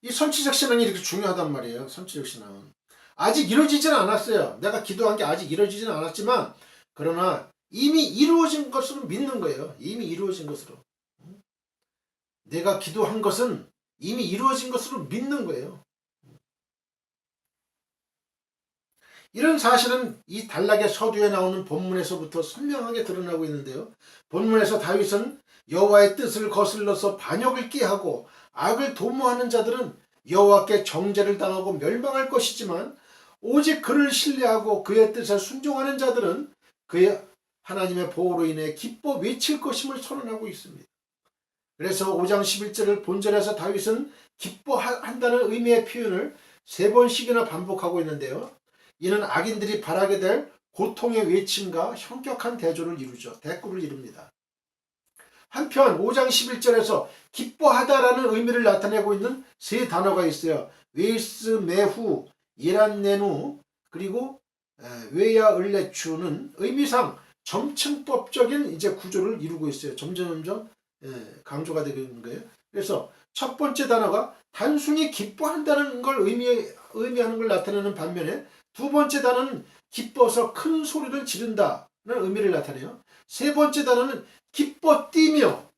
이 선지적 신앙이 이렇게 중요하단 말이에요. 선지적 신앙은. 아직 이루어지지는 않았어요. 내가 기도한 게 아직 이루어지지는 않았지만 그러나 이미 이루어진 것으로 믿는 거예요. 이미 이루어진 것으로. 내가 기도한 것은 이미 이루어진 것으로 믿는 거예요. 이런 사실은 이 단락의 서두에 나오는 본문에서부터 선명하게 드러나고 있는데요. 본문에서 다윗은 여호와의 뜻을 거슬러서 반역을 꾀하고 악을 도모하는 자들은 여호와께 정죄를 당하고 멸망할 것이지만 오직 그를 신뢰하고 그의 뜻에 순종하는 자들은 그의 하나님의 보호로 인해 기뻐 외칠 것임을 선언하고 있습니다. 그래서 5장 11절을 본절에서 다윗은 기뻐한다는 의미의 표현을 3번씩이나 반복하고 있는데요. 이는 악인들이 바라게 될 고통의 외침과 현격한 대조를 이루죠. 대꾸를 이룹니다. 한편 5장 11절에서 기뻐하다라는 의미를 나타내고 있는 3단어가 있어요. 웨이스, 메후, 예란네누, 그리고 웨야 을레추는 의미상 점층법적인 이제 구조를 이루고 있어요. 점점 강조가 되고 있는 거예요. 그래서 첫 번째 단어가 단순히 기뻐한다는 걸 의미하는 걸 나타내는 반면에 두 번째 단어는 기뻐서 큰 소리를 지른다는 의미를 나타내요. 세 번째 단어는 기뻐 뛰며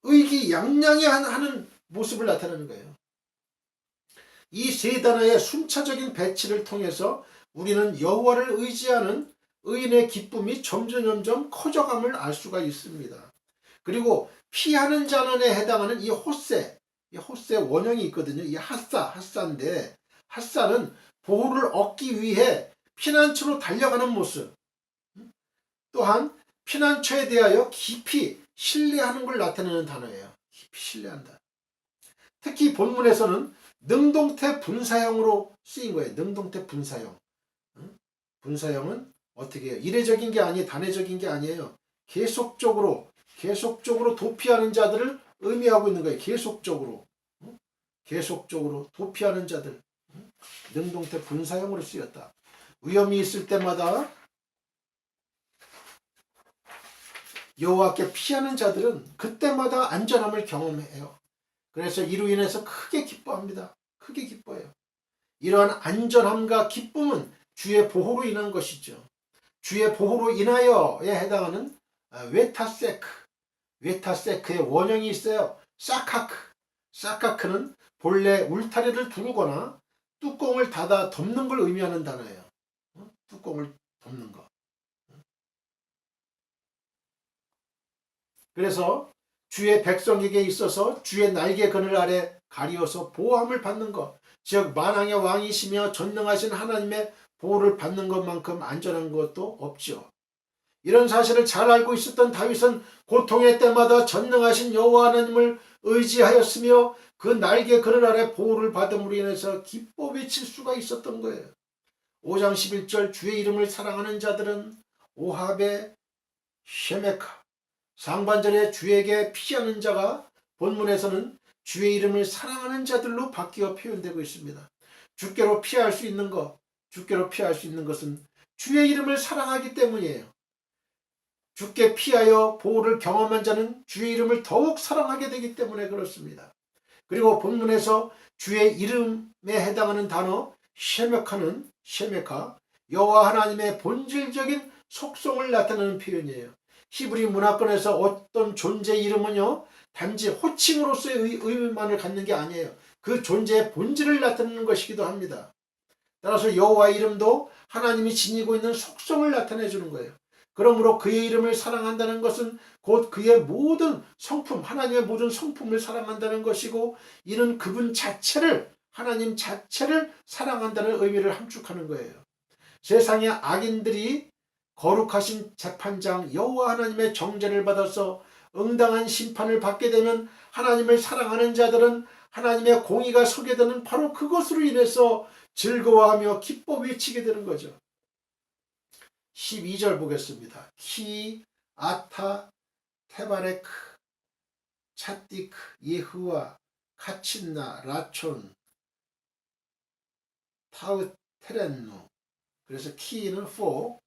의기양양해 하는 모습을 나타내는 거예요. 이 세 단어의 순차적인 배치를 통해서 우리는 여호와를 의지하는 의인의 기쁨이 점점 커져감을 알 수가 있습니다. 그리고 피하는 자는에 해당하는 이 호세 원형이 있거든요. 이 핫사인데 핫사는 보호를 얻기 위해 피난처로 달려가는 모습, 또한 피난처에 대하여 깊이 신뢰하는 걸 나타내는 단어예요. 깊이 신뢰한다. 특히 본문에서는 능동태 분사형으로 쓰인 거예요. 능동태 분사형. 분사형은 어떻게 해요? 이례적인 게 아니에요. 단회적인 게 아니에요. 계속적으로 도피하는 자들을 의미하고 있는 거예요. 계속적으로 도피하는 자들. 능동태 분사형으로 쓰였다. 위험이 있을 때마다 여호와께 피하는 자들은 그때마다 안전함을 경험해요. 그래서 이로 인해서 크게 기뻐합니다. 크게 기뻐해요. 이러한 안전함과 기쁨은 주의 보호로 인한 것이죠. 주의 보호로 인하여에 해당하는 웨타세크의 원형이 있어요. 사카크는 본래 울타리를 두르거나 뚜껑을 닫아 덮는 걸 의미하는 단어예요. 뚜껑을 덮는 거. 그래서 주의 백성에게 있어서 주의 날개 그늘 아래 가리어서 보호함을 받는 것, 즉 만왕의 왕이시며 전능하신 하나님의 보호를 받는 것만큼 안전한 것도 없죠. 이런 사실을 잘 알고 있었던 다윗은 고통의 때마다 전능하신 여호와 하나님을 의지하였으며 그 날개 그늘 아래 보호를 받음으로 인해서 기뻐 외칠 수가 있었던 거예요. 5장 11절 주의 이름을 사랑하는 자들은 오합의 쉐메카, 상반절에 주에게 피하는 자가 본문에서는 주의 이름을 사랑하는 자들로 바뀌어 표현되고 있습니다. 주께로 피할 수 있는 것은 주의 이름을 사랑하기 때문이에요. 주께 피하여 보호를 경험한 자는 주의 이름을 더욱 사랑하게 되기 때문에 그렇습니다. 그리고 본문에서 주의 이름에 해당하는 단어 쉐메카, 여호와 하나님의 본질적인 속성을 나타내는 표현이에요. 히브리 문화권에서 어떤 존재의 이름은요, 단지 호칭으로서의 의미만을 갖는 게 아니에요. 그 존재의 본질을 나타내는 것이기도 합니다. 따라서 여호와의 이름도 하나님이 지니고 있는 속성을 나타내 주는 거예요. 그러므로 그의 이름을 사랑한다는 것은 곧 그의 모든 성품, 하나님의 모든 성품을 사랑한다는 것이고, 이는 그분 자체를, 하나님 자체를 사랑한다는 의미를 함축하는 거예요. 세상의 악인들이 거룩하신 재판장 여호와 하나님의 정죄를 받아서 응당한 심판을 받게 되면 하나님을 사랑하는 자들은 하나님의 공의가 서게 되는 바로 그것으로 인해서 즐거워하며 기뻐 외치게 되는 거죠. 12절 보겠습니다. 키, 아타, 테바레크, 차띠크, 예후와, 카친나, 라촌, 타우테렌누. 그래서 키는 for,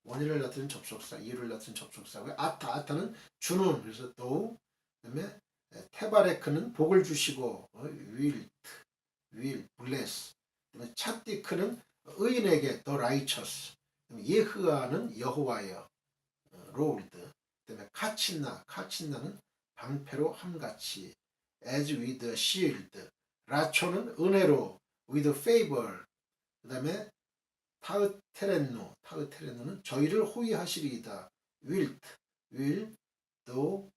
원인을 나타내는 접속사, 이유를 나타내는 접속사고요. 아타는 주는, 그래서 또, 그다음에 테바레크는 복을 주시고 will bless. 찻디크는 의인에게 the righteous. 예흐아는 여호와여. Lord. 그다음에 카친나는 방패로 함같이. as with a shield. 라초는 은혜로 with favor. 그다음에 타으테렌노는 저희를 호위하시리이다. will do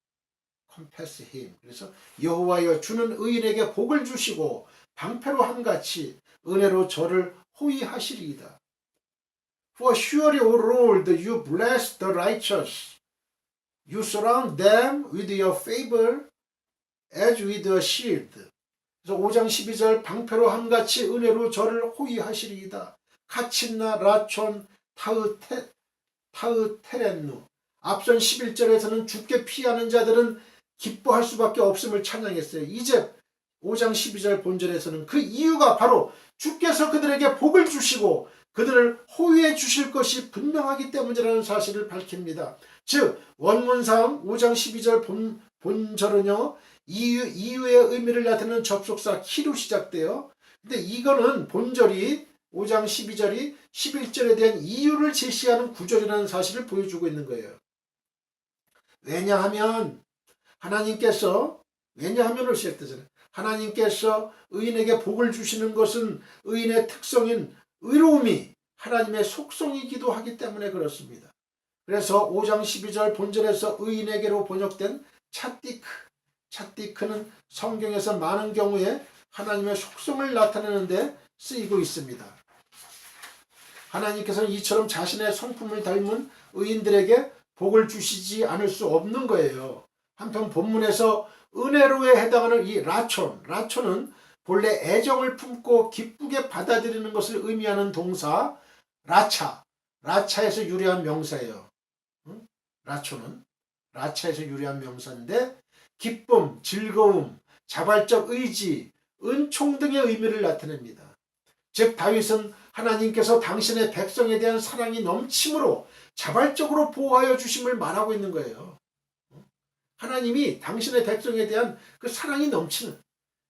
compass him. 그래서 여호와여 주는 의인에게 복을 주시고 방패로 함같이 은혜로 저를 호위하시리이다. For surely, O Lord, you bless the righteous. You surround them with your favor as with a shield. 그래서 5장 12절 방패로 함같이 은혜로 저를 호위하시리이다. 카친나 라촌 타으테렌누. 앞선 11절에서는 죽게 피하는 자들은 기뻐할 수밖에 없음을 찬양했어요. 이제 5장 12절 본절에서는 그 이유가 바로 주께서 그들에게 복을 주시고 그들을 호위해 주실 것이 분명하기 때문이라는 사실을 밝힙니다. 즉 원문상 5장 12절 본절은요, 이유의 의미를 나타내는 접속사 키로 시작돼요. 근데 이거는 본절이 5장 12절이 11절에 대한 이유를 제시하는 구절이라는 사실을 보여주고 있는 거예요. 왜냐하면을 시작되잖아요. 하나님께서 의인에게 복을 주시는 것은 의인의 특성인 의로움이 하나님의 속성이기도 하기 때문에 그렇습니다. 그래서 5장 12절 본절에서 의인에게로 번역된 찻디크는 성경에서 많은 경우에 하나님의 속성을 나타내는데 쓰이고 있습니다. 하나님께서는 이처럼 자신의 성품을 닮은 의인들에게 복을 주시지 않을 수 없는 거예요. 한편 본문에서 은혜로에 해당하는 이 라촌은 본래 애정을 품고 기쁘게 받아들이는 것을 의미하는 동사 라차에서 유래한 명사예요. 라촌은 라차에서 유래한 명사인데 기쁨, 즐거움, 자발적 의지, 은총 등의 의미를 나타냅니다. 즉 다윗은 하나님께서 당신의 백성에 대한 사랑이 넘침으로 자발적으로 보호하여 주심을 말하고 있는 거예요. 하나님이 당신의 백성에 대한 그 사랑이 넘치는,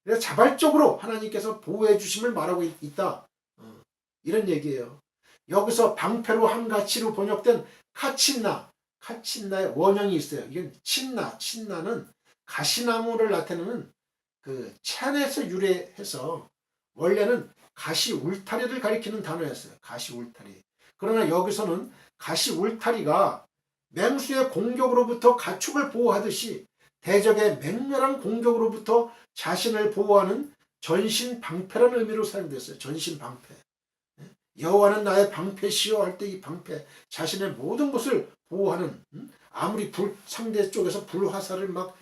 그래서 자발적으로 하나님께서 보호해 주심을 말하고 있다. 이런 얘기예요. 여기서 방패로 함같이로 번역된 카친나의 원형이 있어요. 이게 친나는 가시나무를 나타내는 그 찬에서 유래해서 원래는 가시 울타리를 가리키는 단어였어요. 가시 울타리. 그러나 여기서는 가시 울타리가 맹수의 공격으로부터 가축을 보호하듯이 대적의 맹렬한 공격으로부터 자신을 보호하는 전신 방패라는 의미로 사용됐어요. 전신 방패. 여호와는 나의 방패시여 할 때 이 방패, 자신의 모든 것을 보호하는, 아무리 상대 쪽에서 불화살을 막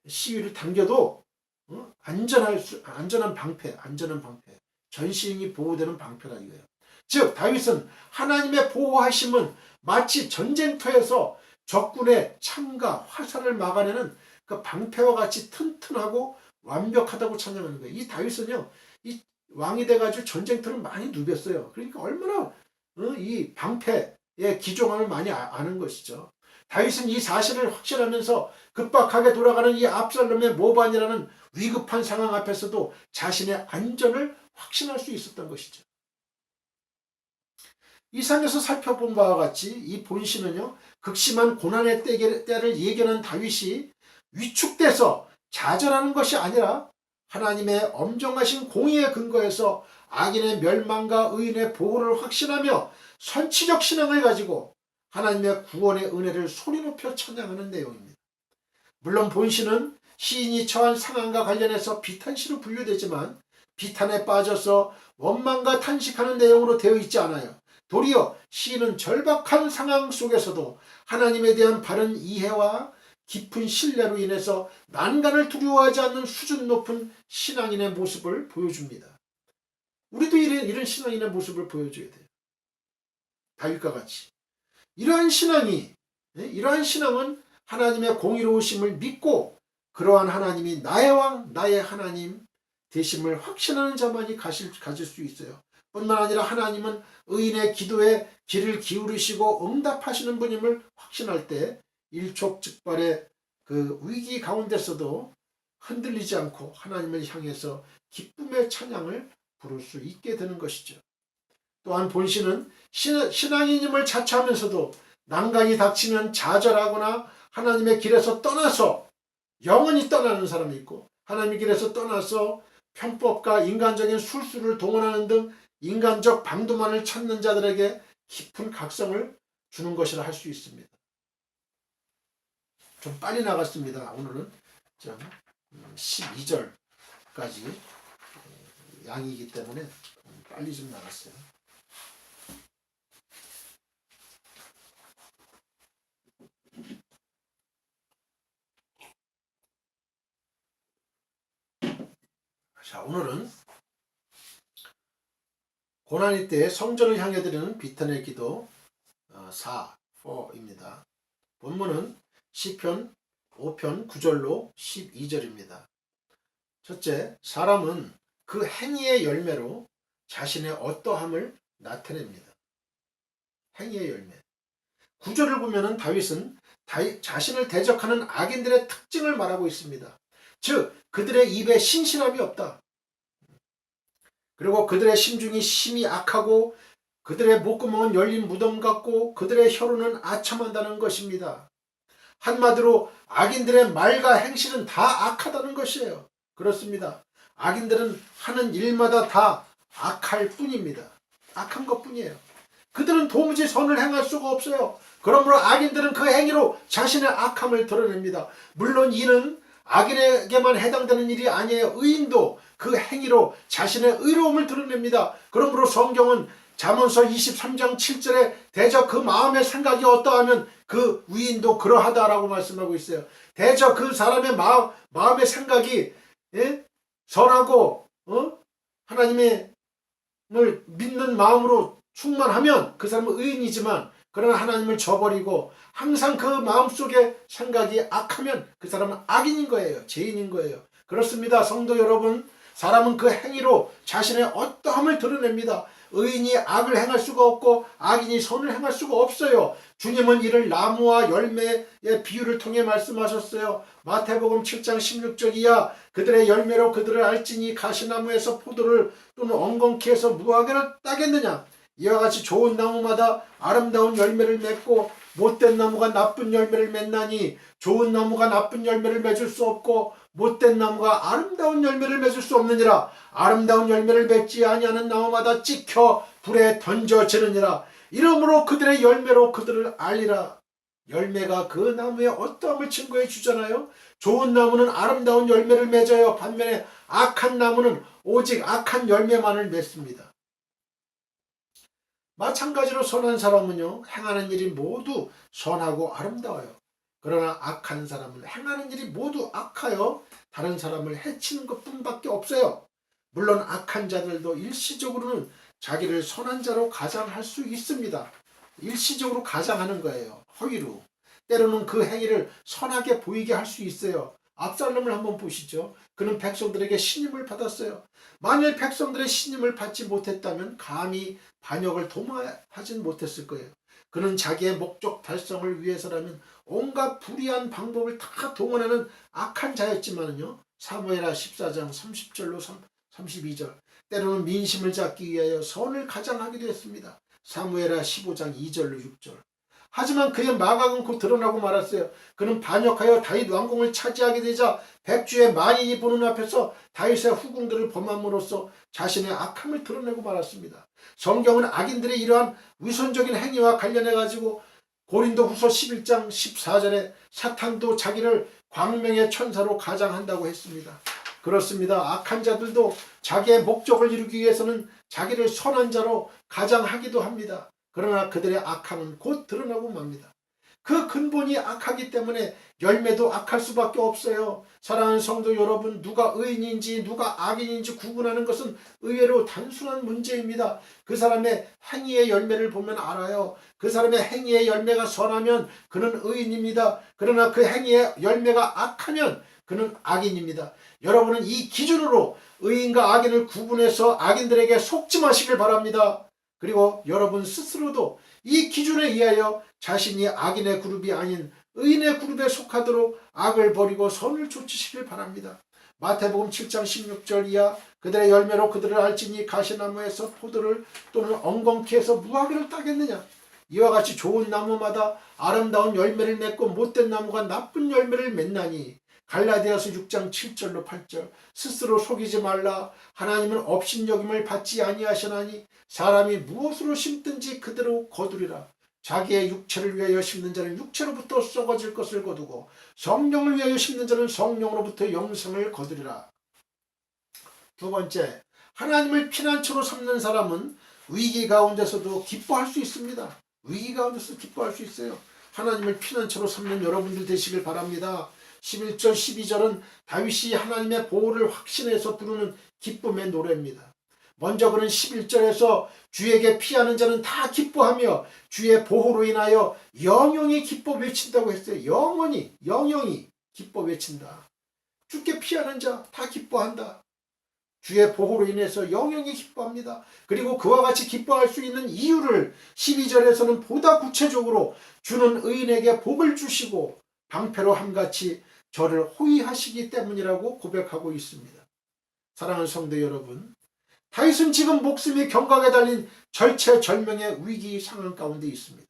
시위를 당겨도 안전한 방패, 전신이 보호되는 방패라 이거예요. 즉 다윗은 하나님의 보호하심은 마치 전쟁터에서 적군의 창과 화살을 막아내는 그 방패와 같이 튼튼하고 완벽하다고 찬양하는 거예요. 이 다윗은요, 이 왕이 돼가지고 전쟁터를 많이 누볐어요. 그러니까 얼마나 이 방패의 기종함을 많이 아는 것이죠. 다윗은 이 사실을 확신하면서 급박하게 돌아가는 이 압살롬의 모반이라는 위급한 상황 앞에서도 자신의 안전을 확신할 수 있었던 것이죠. 이 상에서 살펴본 바와 같이 이 본시는요, 극심한 고난의 때를 예견한 다윗이 위축돼서 좌절하는 것이 아니라 하나님의 엄정하신 공의에 근거해서 악인의 멸망과 의인의 보호를 확신하며 선치적 신앙을 가지고 하나님의 구원의 은혜를 소리 높여 찬양하는 내용입니다. 물론 본시는 시인이 처한 상황과 관련해서 비탄시로 분류되지만 비탄에 빠져서 원망과 탄식하는 내용으로 되어 있지 않아요. 도리어 시인은 절박한 상황 속에서도 하나님에 대한 바른 이해와 깊은 신뢰로 인해서 난간을 두려워하지 않는 수준 높은 신앙인의 모습을 보여줍니다. 우리도 이런 신앙인의 모습을 보여줘야 돼요. 다윗과 같이. 이러한 신앙은 하나님의 공의로우심을 믿고 그러한 하나님이 나의 왕, 나의 하나님 되심을 확신하는 자만이 가질 수 있어요. 뿐만 아니라 하나님은 의인의 기도에 귀를 기울이시고 응답하시는 분임을 확신할 때 일촉즉발의 그 위기 가운데서도 흔들리지 않고 하나님을 향해서 기쁨의 찬양을 부를 수 있게 되는 것이죠. 또한 본신은 신앙인임을 자처하면서도 난간이 닥치면 좌절하거나 하나님의 길에서 떠나서 영원히 떠나는 사람이 있고, 하나님의 길에서 떠나서 편법과 인간적인 술수를 동원하는 등 인간적 방도만을 찾는 자들에게 깊은 각성을 주는 것이라 할 수 있습니다. 좀 빨리 나갔습니다. 오늘은 12절까지 양이기 때문에 빨리 좀 나갔어요. 자, 오늘은 고난의 때에 성전을 향해 드리는 비탄의 기도 4입니다. 본문은 시편 5편 9절로 12절입니다. 첫째, 사람은 그 행위의 열매로 자신의 어떠함을 나타냅니다. 행위의 열매. 9절을 보면은 다윗은 자신을 대적하는 악인들의 특징을 말하고 있습니다. 즉, 그들의 입에 신실함이 없다. 그리고 그들의 심중이 심히 악하고 그들의 목구멍은 열린 무덤 같고 그들의 혀로는 아첨한다는 것입니다. 한마디로 악인들의 말과 행실은 다 악하다는 것이에요. 그렇습니다. 악인들은 하는 일마다 다 악할 뿐입니다. 악한 것뿐이에요. 그들은 도무지 선을 행할 수가 없어요. 그러므로 악인들은 그 행위로 자신의 악함을 드러냅니다. 물론 이는 악인에게만 해당되는 일이 아니에요. 의인도 그 행위로 자신의 의로움을 드러냅니다. 그러므로 성경은 잠언서 23장 7절에 대저 그 마음의 생각이 어떠하면 그 의인도 그러하다라고 말씀하고 있어요. 대저 그 사람의 마음의 생각이 선하고 하나님을 믿는 마음으로 충만하면 그 사람은 의인이지만, 그러나 하나님을 저버리고 항상 그 마음속에 생각이 악하면 그 사람은 악인인 거예요. 죄인인 거예요. 그렇습니다. 성도 여러분, 사람은 그 행위로 자신의 어떠함을 드러냅니다. 의인이 악을 행할 수가 없고 악인이 선을 행할 수가 없어요. 주님은 이를 나무와 열매의 비유를 통해 말씀하셨어요. 마태복음 7장 16절 이하 그들의 열매로 그들을 알지니 가시나무에서 포도를 또는 엉겅퀴 해서 무화과를 따겠느냐. 이와 같이 좋은 나무마다 아름다운 열매를 맺고 못된 나무가 나쁜 열매를 맺나니 좋은 나무가 나쁜 열매를 맺을 수 없고 못된 나무가 아름다운 열매를 맺을 수 없느니라. 아름다운 열매를 맺지 아니하는 나무마다 찍혀 불에 던져지느니라. 이러므로 그들의 열매로 그들을 알리라. 열매가 그 나무의 어떠함을 증거해 주잖아요. 좋은 나무는 아름다운 열매를 맺어요. 반면에 악한 나무는 오직 악한 열매만을 맺습니다. 마찬가지로 선한 사람은요, 행하는 일이 모두 선하고 아름다워요. 그러나 악한 사람은 행하는 일이 모두 악하여 다른 사람을 해치는 것뿐밖에 없어요. 물론 악한 자들도 일시적으로는 자기를 선한 자로 가장할 수 있습니다. 일시적으로 가장하는 거예요. 허위로. 때로는 그 행위를 선하게 보이게 할 수 있어요. 압살롬을 한번 보시죠. 그는 백성들에게 신임을 받았어요. 만일 백성들의 신임을 받지 못했다면 감히 반역을 도모하진 못했을 거예요. 그는 자기의 목적 달성을 위해서라면 온갖 불의한 방법을 다 동원하는 악한 자였지만요. 사무엘하 14장 30절로 32절 때로는 민심을 잡기 위하여 선을 가장하기도 했습니다. 사무엘하 15장 2절로 6절 하지만 그의 마각은 곧 드러나고 말았어요. 그는 반역하여 다윗 왕궁을 차지하게 되자 백주의 만인이 보는 앞에서 다윗의 후궁들을 범함으로써 자신의 악함을 드러내고 말았습니다. 성경은 악인들의 이러한 위선적인 행위와 관련해 가지고 고린도후서 11장 14절에 사탄도 자기를 광명의 천사로 가장한다고 했습니다. 그렇습니다. 악한 자들도 자기의 목적을 이루기 위해서는 자기를 선한 자로 가장하기도 합니다. 그러나 그들의 악함은 곧 드러나고 맙니다. 그 근본이 악하기 때문에 열매도 악할 수밖에 없어요. 사랑하는 성도 여러분, 누가 의인인지 누가 악인인지 구분하는 것은 의외로 단순한 문제입니다. 그 사람의 행위의 열매를 보면 알아요. 그 사람의 행위의 열매가 선하면 그는 의인입니다. 그러나 그 행위의 열매가 악하면 그는 악인입니다. 여러분은 이 기준으로 의인과 악인을 구분해서 악인들에게 속지 마시길 바랍니다. 그리고 여러분 스스로도 이 기준에 의하여 자신이 악인의 그룹이 아닌 의인의 그룹에 속하도록 악을 버리고 선을 좇으시길 바랍니다. 마태복음 7장 16절 이하 그들의 열매로 그들을 알지니 가시나무에서 포도를 또는 엉겅퀴에서 무화과를 따겠느냐. 이와 같이 좋은 나무마다 아름다운 열매를 맺고 못된 나무가 나쁜 열매를 맺나니. 갈라디아서 6장 7절로 8절. 스스로 속이지 말라. 하나님은 업신여김을 받지 아니하시나니 사람이 무엇으로 심든지 그대로 거두리라. 자기의 육체를 위하여 심는 자는 육체로부터 썩어질 것을 거두고 성령을 위하여 심는 자는 성령으로부터 영생을 거두리라. 두 번째, 하나님을 피난처로 삼는 사람은 위기 가운데서도 기뻐할 수 있습니다. 위기 가운데서 기뻐할 수 있어요. 하나님을 피난처로 삼는 여러분들 되시길 바랍니다. 11절 12절은 다윗이 하나님의 보호를 확신해서 부르는 기쁨의 노래입니다. 먼저 그는 11절에서 주에게 피하는 자는 다 기뻐하며 주의 보호로 인하여 영영이 기뻐 외친다고 했어요. 영영이 기뻐 외친다. 주께 피하는 자 다 기뻐한다. 주의 보호로 인해서 영영이 기뻐합니다. 그리고 그와 같이 기뻐할 수 있는 이유를 12절에서는 보다 구체적으로 주는 의인에게 복을 주시고 방패로 함같이 저를 호위하시기 때문이라고 고백하고 있습니다. 사랑하는 성도 여러분, 다윗은 지금 목숨이 경각에 달린 절체절명의 위기 상황 가운데 있습니다.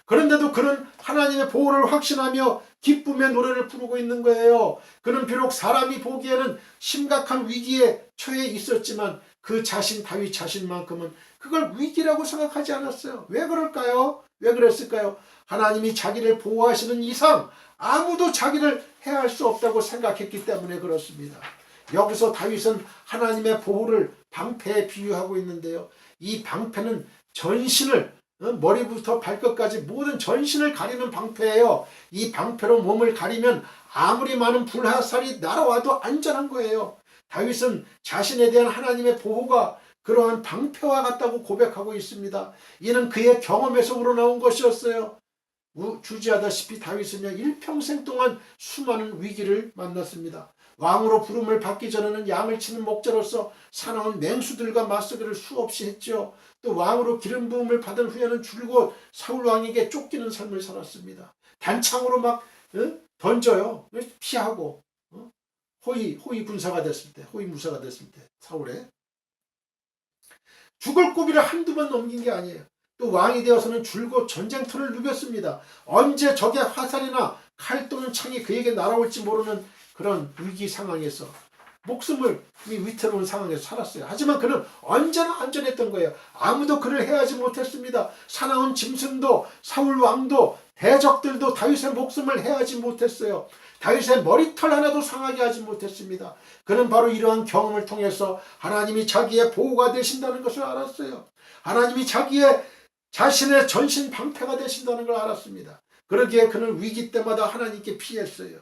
그런데도 그는 하나님의 보호를 확신하며 기쁨의 노래를 부르고 있는 거예요. 그는 비록 사람이 보기에는 심각한 위기에 처해 있었지만 그 자신, 다윗 자신만큼은 그걸 위기라고 생각하지 않았어요. 왜 그럴까요? 왜 그랬을까요? 하나님이 자기를 보호하시는 이상 아무도 자기를 해할 수 없다고 생각했기 때문에 그렇습니다. 여기서 다윗은 하나님의 보호를 방패에 비유하고 있는데요. 이 방패는 전신을, 머리부터 발끝까지 모든 전신을 가리는 방패예요. 이 방패로 몸을 가리면 아무리 많은 불화살이 날아와도 안전한 거예요. 다윗은 자신에 대한 하나님의 보호가 그러한 방패와 같다고 고백하고 있습니다. 이는 그의 경험에서 우러나온 것이었어요. 주지하다시피 다윗은요, 일평생 동안 수많은 위기를 만났습니다. 왕으로 부름을 받기 전에는 양을 치는 목자로서 사나운 맹수들과 맞서기를 수없이 했죠. 또 왕으로 기름 부음을 받은 후에는 줄곧 사울 왕에게 쫓기는 삶을 살았습니다. 단창으로 막 던져요. 피하고 호위 군사가 됐을 때, 호위 무사가 됐을 때 사울에 죽을 고비를 한두 번 넘긴 게 아니에요. 또 왕이 되어서는 줄곧 전쟁터를 누볐습니다. 언제 적의 화살이나 칼 또는 창이 그에게 날아올지 모르는 그런 위기 상황에서 목숨을 위태로운 상황에서 살았어요. 하지만 그는 언제나 안전했던 거예요. 아무도 그를 해하지 못했습니다. 사나운 짐승도 사울 왕도 대적들도 다윗의 목숨을 해하지 못했어요. 다윗의 머리털 하나도 상하게 하지 못했습니다. 그는 바로 이러한 경험을 통해서 하나님이 자기의 보호가 되신다는 것을 알았어요. 하나님이 자신의 전신 방패가 되신다는 걸 알았습니다. 그러기에 그는 위기 때마다 하나님께 피했어요.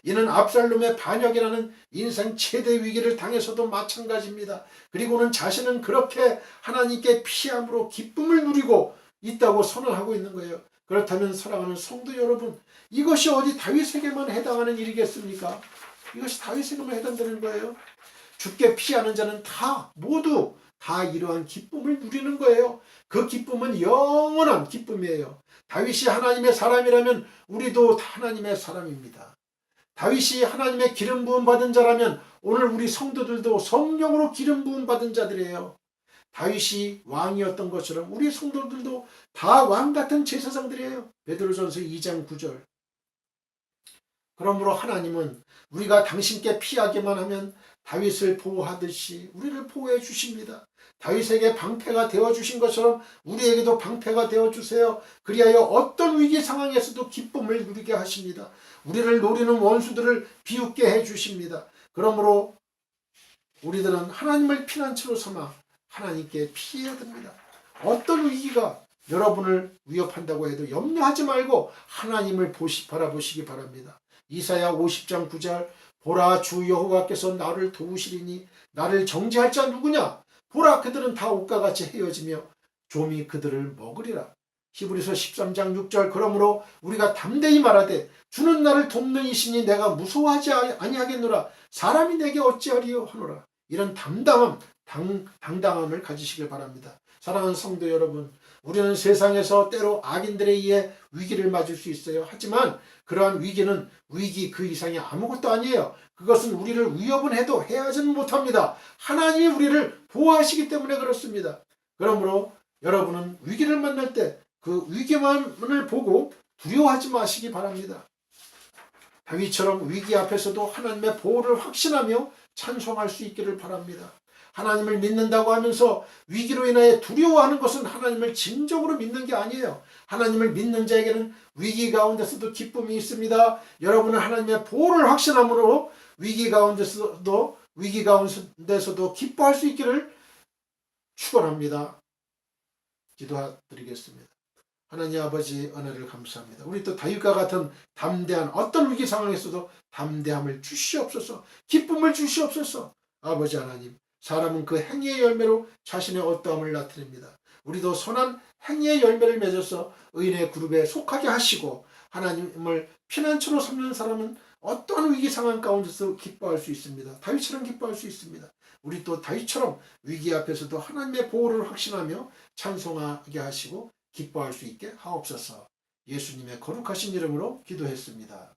이는 압살롬의 반역이라는 인생 최대 위기를 당해서도 마찬가지입니다. 그리고는 자신은 그렇게 하나님께 피함으로 기쁨을 누리고 있다고 선언하고 있는 거예요. 그렇다면 사랑하는 성도 여러분, 이것이 어디 다윗에게만 해당하는 일이겠습니까? 이것이 다윗에게만 해당되는 거예요. 주께 피하는 자는 모두 다 이러한 기쁨을 누리는 거예요. 그 기쁨은 영원한 기쁨이에요. 다윗이 하나님의 사람이라면 우리도 하나님의 사람입니다. 다윗이 하나님의 기름 부음 받은 자라면 오늘 우리 성도들도 성령으로 기름 부음 받은 자들이에요. 다윗이 왕이었던 것처럼 우리 성도들도 다 왕 같은 제사장들이에요. 베드로전서 2장 9절. 그러므로 하나님은 우리가 당신께 피하기만 하면 다윗을 보호하듯이 우리를 보호해 주십니다. 다윗에게 방패가 되어주신 것처럼 우리에게도 방패가 되어주세요. 그리하여 어떤 위기 상황에서도 기쁨을 누리게 하십니다. 우리를 노리는 원수들을 비웃게 해주십니다. 그러므로 우리들은 하나님을 피난처로 삼아 하나님께 피해야 됩니다. 어떤 위기가 여러분을 위협한다고 해도 염려하지 말고 하나님을 바라보시기 바랍니다. 이사야 50장 9절 보라 주 여호와께서 나를 도우시리니 나를 정죄할 자 누구냐? 보라 그들은 다 옷과 같이 헤어지며 좀이 그들을 먹으리라. 히브리서 13장 6절 그러므로 우리가 담대히 말하되 주는 나를 돕는 이시니 내가 무서워하지 아니하겠노라. 사람이 내게 어찌하리요 하노라. 이런 당당함을 가지시길 바랍니다. 사랑하는 성도 여러분, 우리는 세상에서 때로 악인들에 의해 위기를 맞을 수 있어요. 하지만 그러한 위기는 위기 그 이상이 아무것도 아니에요. 그것은 우리를 위협은 해도 해하지는 못합니다. 하나님이 우리를 보호하시기 때문에 그렇습니다. 그러므로 여러분은 위기를 만날 때 그 위기만을 보고 두려워하지 마시기 바랍니다. 다윗처럼 위기 앞에서도 하나님의 보호를 확신하며 찬송할 수 있기를 바랍니다. 하나님을 믿는다고 하면서 위기로 인하여 두려워하는 것은 하나님을 진정으로 믿는 게 아니에요. 하나님을 믿는 자에게는 위기 가운데서도 기쁨이 있습니다. 여러분은 하나님의 보호를 확신함으로 위기 가운데서도 기뻐할 수 있기를 축원합니다. 기도드리겠습니다. 하나님 아버지 은혜를 감사합니다. 우리 또 다윗과 같은 담대한 어떤 위기 상황에서도 담대함을 주시옵소서. 기쁨을 주시옵소서. 아버지 하나님, 사람은 그 행위의 열매로 자신의 어떠함을 나타냅니다. 우리도 선한 행위의 열매를 맺어서 의인의 그룹에 속하게 하시고 하나님을 피난처로 삼는 사람은 어떠한 위기 상황 가운데서 기뻐할 수 있습니다. 다윗처럼 기뻐할 수 있습니다. 우리 또 다윗처럼 위기 앞에서도 하나님의 보호를 확신하며 찬송하게 하시고 기뻐할 수 있게 하옵소서. 예수님의 거룩하신 이름으로 기도했습니다.